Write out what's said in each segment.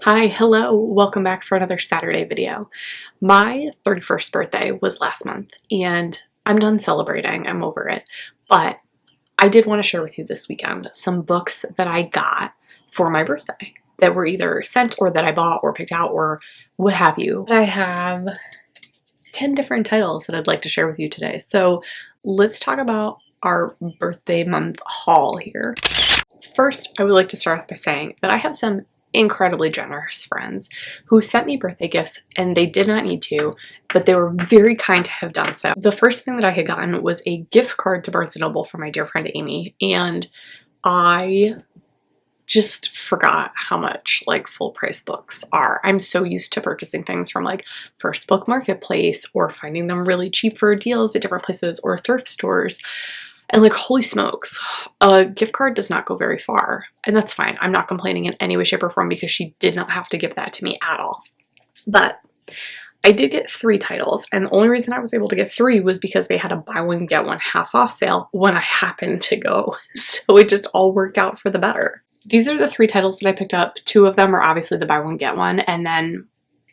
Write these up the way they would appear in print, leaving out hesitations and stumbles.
Hi, hello, welcome back for another Saturday video. My 31st birthday was last month and I'm done celebrating, I'm over it, but I did want to share with you this weekend some books that I got for my birthday that were either sent or that I bought or picked out or what have you. I have 10 different titles that I'd like to share with you today, so let's talk about our birthday month haul here. First, I would like to start off by saying that I have some incredibly generous friends who sent me birthday gifts and they did not need to, but they were very kind to have done so. The first thing that I had gotten was a gift card to Barnes & Noble from my dear friend Amy, and I just forgot how much like full price books are. I'm so used to purchasing things from like First Book Marketplace or finding them really cheap for deals at different places or thrift stores. And like, holy smokes, a gift card does not go very far. And that's fine. I'm not complaining in any way, shape, or form because she did not have to give that to me at all. But I did get 3 titles. And the only reason I was able to get 3 was because they had a buy one, get one half off sale when I happened to go. So it just all worked out for the better. These are the 3 titles that I picked up. 2 of them are obviously the buy one, get one. And then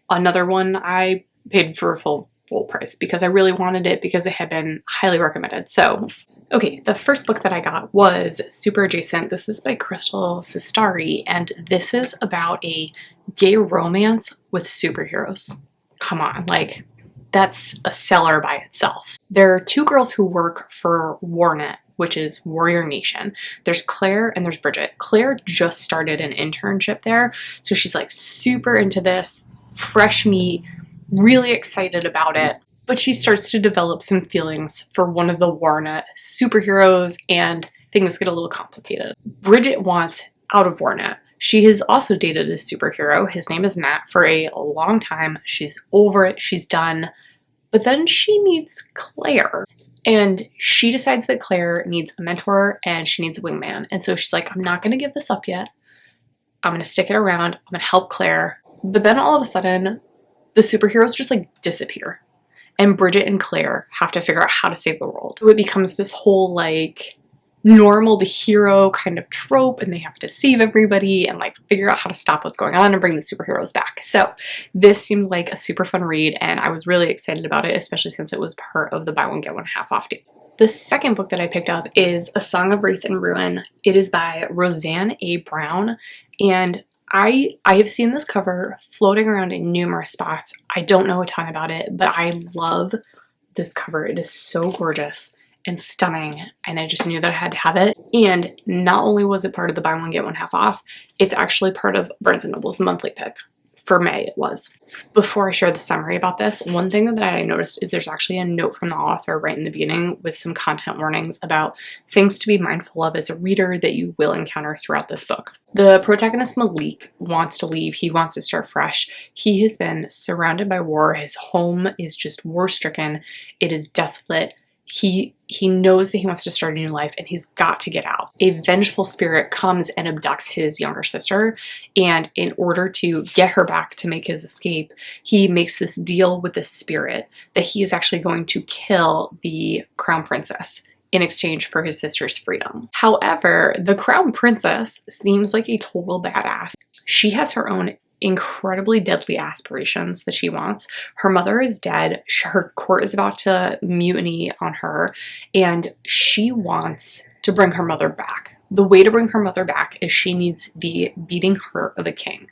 another one I paid for full price because I really wanted it because it had been highly recommended. So okay, the first book that I got was super adjacent. This is by Krystal Cestari, and this is about a gay romance with superheroes. Come on, like, that's a seller by itself. There are 2 girls who work for Warnet, which is Warrior Nation. There's Claire and there's Bridget. Claire just started an internship there, so she's like super into this, fresh meat, really excited about it. But she starts to develop some feelings for one of the Warnet superheroes and things get a little complicated. Bridget wants out of Warnet. She has also dated a superhero. His name is Matt for a long time. She's over it. She's done. But then she meets Claire and she decides that Claire needs a mentor and she needs a wingman. And so she's like, I'm not going to give this up yet. I'm going to stick it around. I'm going to help Claire. But then all of a sudden, the superheroes just like disappear. And Bridget and Claire have to figure out how to save the world. So it becomes this whole like normal the hero kind of trope, and they have to save everybody and like figure out how to stop what's going on and bring the superheroes back. So this seemed like a super fun read and I was really excited about it, especially since it was part of the buy one get one half off deal. The second book that I picked up is A Song of Wraith and Ruin. It is by Roseanne A. Brown, and I have seen this cover floating around in numerous spots. I don't know a ton about it, but I love this cover. It is so gorgeous and stunning, and I just knew that I had to have it. And not only was it part of the buy one, get one half off, it's actually part of Barnes & Noble's monthly pick. For May it was. Before I share the summary about this, one thing that I noticed is there's actually a note from the author right in the beginning with some content warnings about things to be mindful of as a reader that you will encounter throughout this book. The protagonist Malik wants to leave. He wants to start fresh. He has been surrounded by war. His home is just war-stricken. It is desolate. He knows that he wants to start a new life and he's got to get out. A vengeful spirit comes and abducts his younger sister, and in order to get her back to make his escape, he makes this deal with the spirit that he is actually going to kill the crown princess in exchange for his sister's freedom. However, the crown princess seems like a total badass. She has her own incredibly deadly aspirations that she wants. Her mother is dead. Her court is about to mutiny on her, and she wants to bring her mother back. The way to bring her mother back is she needs the beating heart of a king.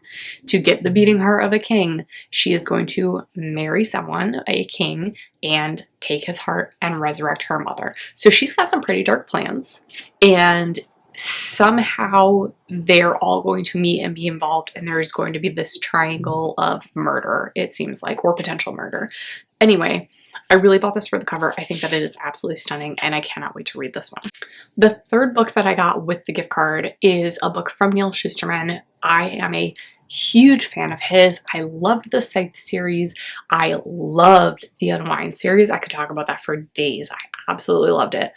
To get the beating heart of a king, she is going to marry someone, a king, and take his heart and resurrect her mother. So she's got some pretty dark plans, and somehow they're all going to meet and be involved, and there's going to be this triangle of murder, it seems like, or potential murder. Anyway, I really bought this for the cover. I think that it is absolutely stunning, and I cannot wait to read this one. The third book that I got with the gift card is a book from Neal Shusterman. I am a huge fan of his. I loved the Scythe series. I loved the Unwind series. I could talk about that for days. I absolutely loved it.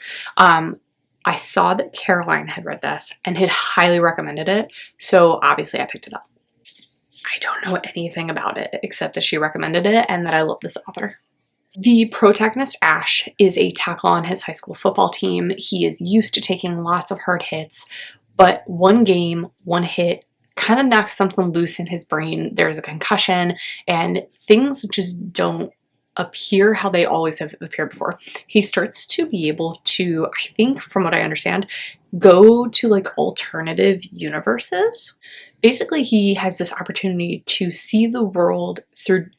I saw that Caroline had read this and had highly recommended it, so obviously I picked it up. I don't know anything about it except that she recommended it and that I love this author. The protagonist, Ash, is a tackle on his high school football team. He is used to taking lots of hard hits, but one game, one hit kind of knocks something loose in his brain. There's a concussion and things just don't appear how they always have appeared before. He starts to be able to, I think from what I understand, go to like alternative universes. Basically, he has this opportunity to see the world through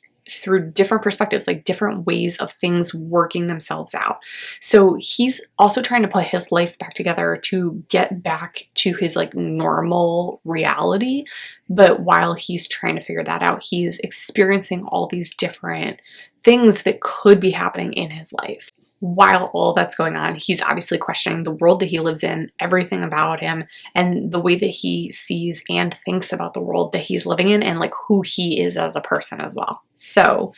different perspectives, like different ways of things working themselves out. So he's also trying to put his life back together to get back to his like normal reality. But while he's trying to figure that out, he's experiencing all these different things that could be happening in his life. While all that's going on, he's obviously questioning the world that he lives in, everything about him, and the way that he sees and thinks about the world that he's living in, and like who he is as a person as well. So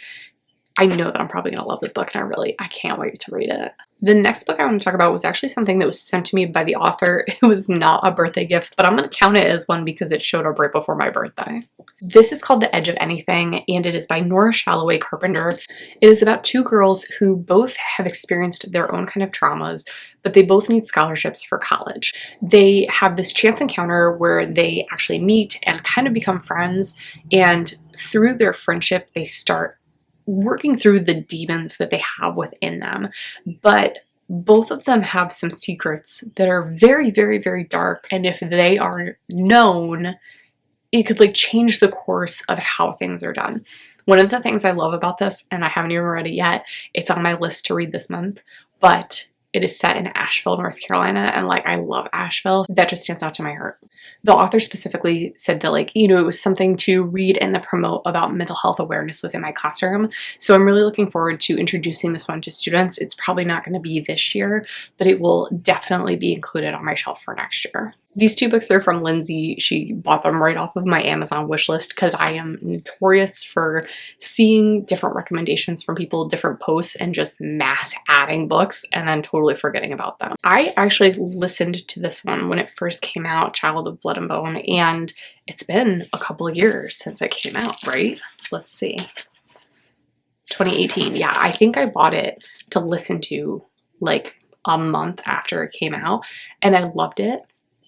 I know that I'm probably going to love this book, and I can't wait to read it. The next book I want to talk about was actually something that was sent to me by the author. It was not a birthday gift, but I'm going to count it as one because it showed up right before my birthday. This is called The Edge of Anything, and it is by Nora, Shalaway, Carpenter. It is about two girls who both have experienced their own kind of traumas, but they both need scholarships for college. They have this chance encounter where they actually meet and kind of become friends, and through their friendship, they start working through the demons that they have within them. But both of them have some secrets that are very, very, very dark, and if they are known, it could like change the course of how things are done. One of the things I love about this, and I haven't even read it yet, it's on my list to read this month, but it is set in Asheville, North Carolina, and like I love Asheville. That just stands out to my heart. The author specifically said that like, you know, it was something to read and then promote about mental health awareness within my classroom. So I'm really looking forward to introducing this one to students. It's probably not going to be this year, but it will definitely be included on my shelf for next year. These two books are from Lindsay. She bought them right off of my Amazon wish list because I am notorious for seeing different recommendations from people, different posts, and just mass adding books and then totally forgetting about them. I actually listened to this one when it first came out, Child of Blood and Bone, and it's been a couple of years since it came out, right? Let's see. 2018. Yeah, I think I bought it to listen to like a month after it came out, and I loved it.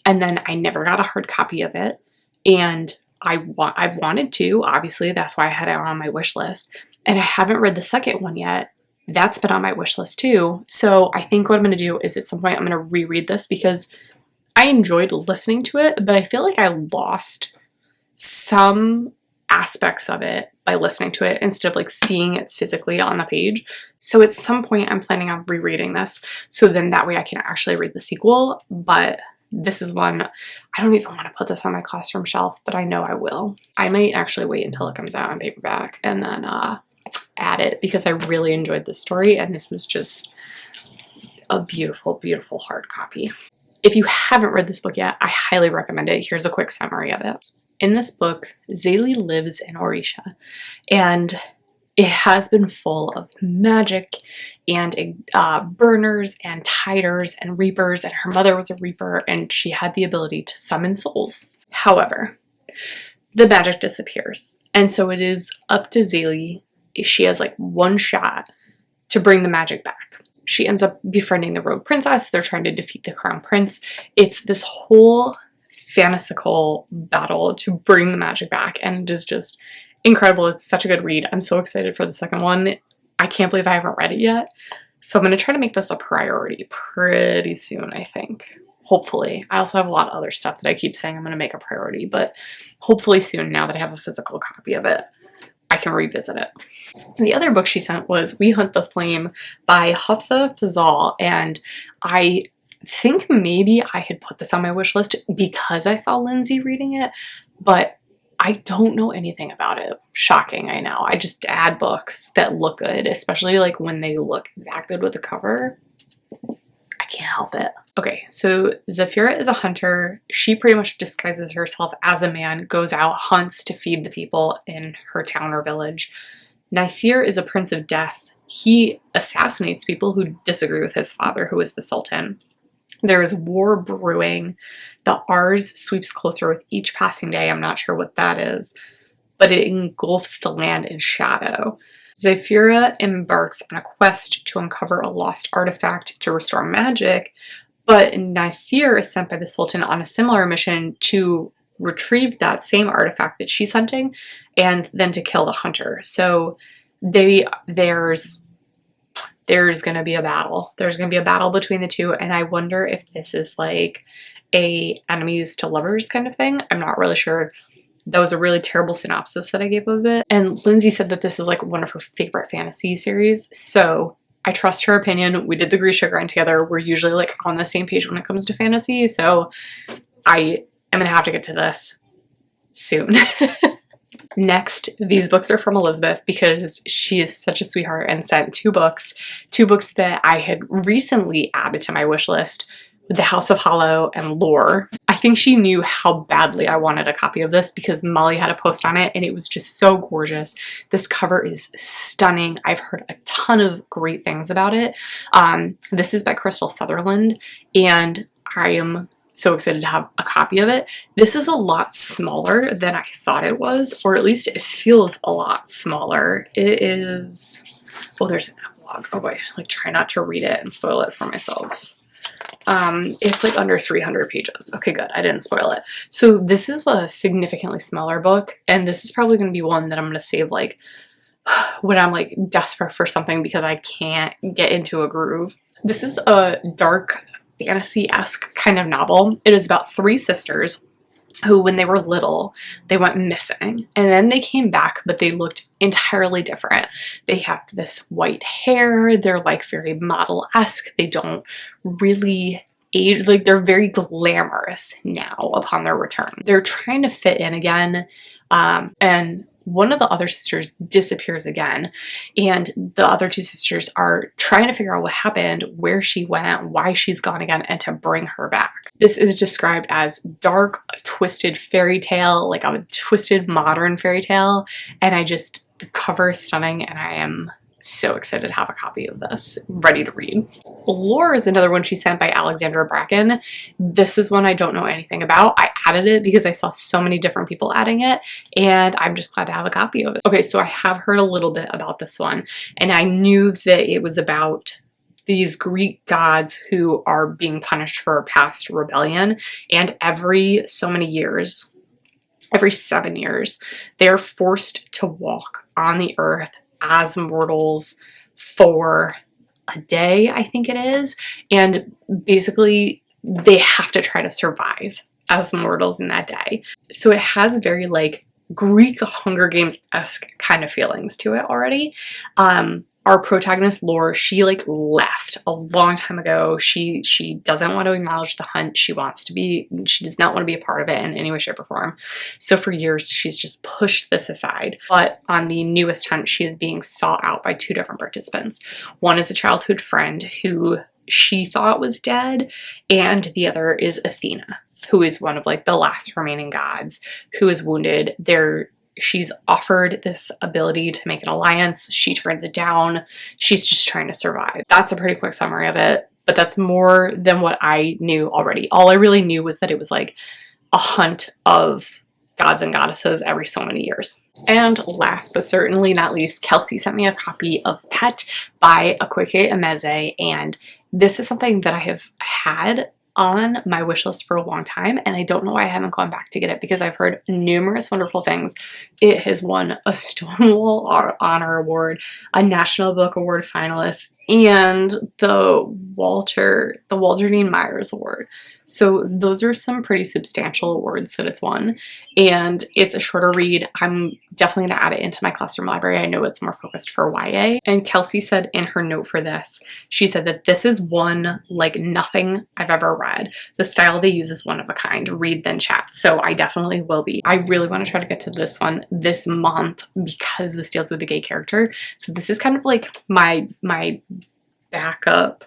And then I never got a hard copy of it, and I wanted to, obviously, that's why I had it on my wish list, and I haven't read the second one yet. That's been on my wish list too. So I think what I'm going to do is at some point I'm going to reread this because I enjoyed listening to it, but I feel like I lost some aspects of it by listening to it instead of like seeing it physically on the page. So at some point I'm planning on rereading this, so then that way I can actually read the sequel. But this is one, I don't even want to put this on my classroom shelf, but I know I will. I might actually wait until it comes out on paperback and then add it because I really enjoyed this story, and this is just a beautiful, beautiful hard copy. If you haven't read this book yet, I highly recommend it. Here's a quick summary of it. In this book, Zaylee lives in Orisha, and it has been full of magic and burners and tiders and reapers, and her mother was a reaper and she had the ability to summon souls. However, the magic disappears, and so it is up to Zaylee. She has like one shot to bring the magic back. She ends up befriending the Rogue Princess. They're trying to defeat the Crown Prince. It's this whole fantastical battle to bring the magic back, and it is just incredible. It's such a good read. I'm so excited for the second one. I can't believe I haven't read it yet. So I'm going to try to make this a priority pretty soon, I think. Hopefully. I also have a lot of other stuff that I keep saying I'm going to make a priority, but hopefully soon, now that I have a physical copy of it, I can revisit it. The other book she sent was We Hunt the Flame by Hafsah Faizal, and I think maybe I had put this on my wish list because I saw Lindsay reading it, but I don't know anything about it. Shocking, I know. I just add books that look good, especially like when they look that good with the cover. I can't help it. Okay, so Zafira is a hunter. She pretty much disguises herself as a man, goes out, hunts to feed the people in her town or village. Nasir is a prince of death. He assassinates people who disagree with his father, who is the sultan. There is war brewing. The Ars sweeps closer with each passing day. I'm not sure what that is, but it engulfs the land in shadow. Zafira embarks on a quest to uncover a lost artifact to restore magic, but Nasir is sent by the Sultan on a similar mission to retrieve that same artifact that she's hunting and then to kill the hunter. So there's going to be a battle. There's going to be a battle between the two, and I wonder if this is like a enemies to lovers kind of thing. I'm not really sure. That was a really terrible synopsis that I gave of it. And Lindsay said that this is like one of her favorite fantasy series, so I trust her opinion. We did the Grisha grind together. We're usually like on the same page when it comes to fantasy, so I am gonna have to get to this soon. Next, these books are from Elizabeth because she is such a sweetheart and sent two books that I had recently added to my wish list, The House of Hollow and Lore. I think she knew how badly I wanted a copy of this because Molly had a post on it and it was just so gorgeous. This cover is stunning. I've heard a ton of great things about it. This is by Krystal Sutherland, and I am so excited to have a copy of it. This is a lot smaller than I thought it was, or at least it feels a lot smaller. It is, oh, there's an epilogue. Oh boy, like try not to read it and spoil it for myself. It's like under 300 pages. Okay, good. I didn't spoil it. So this is a significantly smaller book, and this is probably going to be one that I'm going to save like when I'm like desperate for something because I can't get into a groove. This is a dark fantasy-esque kind of novel. It is about three sisters who, when they were little, they went missing, and then they came back, but they looked entirely different. They have this white hair. They're like very model-esque. They don't really age, like they're very glamorous now upon their return. They're trying to fit in again, and one of the other sisters disappears again, and the other two sisters are trying to figure out what happened, where she went, why she's gone again, and to bring her back. This is described as dark, twisted fairy tale, like a twisted modern fairy tale, and the cover is stunning, and I am so excited to have a copy of this, ready to read. Lore is another one she sent by Alexandra Bracken. This is one I don't know anything about. I added it because I saw so many different people adding it, and I'm just glad to have a copy of it. Okay, so I have heard a little bit about this one, and I knew that it was about these Greek gods who are being punished for a past rebellion, and every so many years, every 7 years, they're forced to walk on the earth as mortals for a day, I think it is, and basically they have to try to survive as mortals in that day. So it has very like Greek Hunger Games-esque kind of feelings to it already. Our protagonist, Lore, she like left a long time ago. She doesn't want to acknowledge the hunt. She does not want to be a part of it in any way, shape, or form. So for years, she's just pushed this aside. But on the newest hunt, she is being sought out by two different participants. One is a childhood friend who she thought was dead, and the other is Athena, who is one of like the last remaining gods, who is wounded. She's offered this ability to make an alliance. She turns it down. She's just trying to survive. That's a pretty quick summary of it, but that's more than what I knew already. All I really knew was that it was like a hunt of gods and goddesses every so many years. And last but certainly not least, Kelsey sent me a copy of Pet by Akwaeke Emezi, and this is something that I have had on my wish list for a long time, and I don't know why I haven't gone back to get it because I've heard numerous wonderful things. It has won a Stonewall Honor Award, a National Book Award finalist, and the Walter Dean Myers Award. So those are some pretty substantial awards that it's won, and it's a shorter read. I'm definitely going to add it into my classroom library. I know it's more focused for YA. And Kelsey said in her note for this, she said that this is one like nothing I've ever read. The style they use is one of a kind. Read then chat. So I definitely will be. I really want to try to get to this one this month because this deals with a gay character. So this is kind of like my backup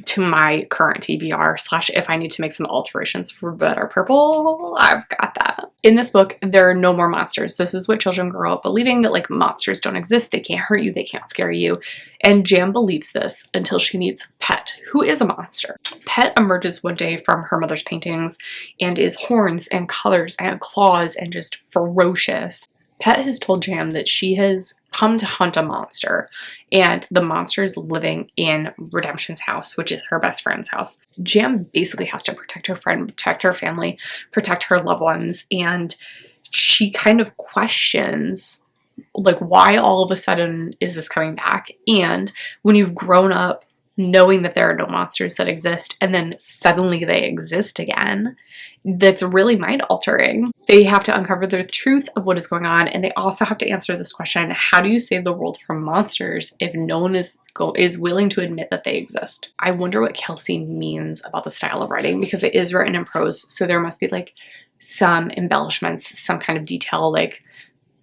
to my current TBR / if I need to make some alterations for Better Purple, I've got that. In this book, there are no more monsters. This is what children grow up believing, that like monsters don't exist, they can't hurt you, they can't scare you. And Jam believes this until she meets Pet, who is a monster. Pet emerges one day from her mother's paintings and is horns and colors and claws and just ferocious. Pet has told Jam that she has come to hunt a monster, and the monster is living in Redemption's house, which is her best friend's house. Jam basically has to protect her friend, protect her family, protect her loved ones, and she kind of questions, like, why all of a sudden is this coming back? And when you've grown up knowing that there are no monsters that exist, and then suddenly they exist again, that's really mind-altering. They have to uncover the truth of what is going on, and they also have to answer this question: how do you save the world from monsters if no one is willing to admit that they exist? I wonder what Kelsey means about the style of writing, because it is written in prose, so there must be like some embellishments, some kind of detail, like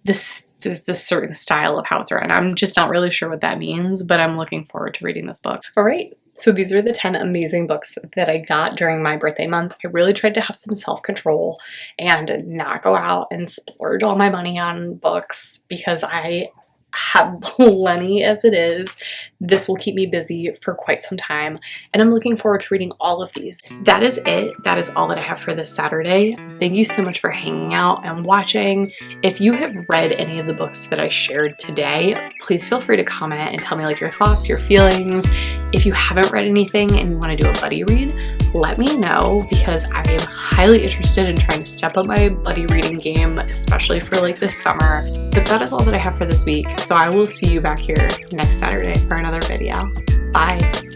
this certain style of how it's written. I'm just not really sure what that means, but I'm looking forward to reading this book. All right, so these are the 10 amazing books that I got during my birthday month. I really tried to have some self-control and not go out and splurge all my money on books, because I have plenty as it is. This will keep me busy for quite some time, and I'm looking forward to reading all of these. That is it. That is all that I have for this Saturday. Thank you so much for hanging out and watching. If you have read any of the books that I shared today, please feel free to comment and tell me like your thoughts, your feelings. If you haven't read anything and you want to do a buddy read, let me know, because I am highly interested in trying to step up my buddy reading game, especially for like this summer. But that is all that I have for this week. So I will see you back here next Saturday for another video. Bye.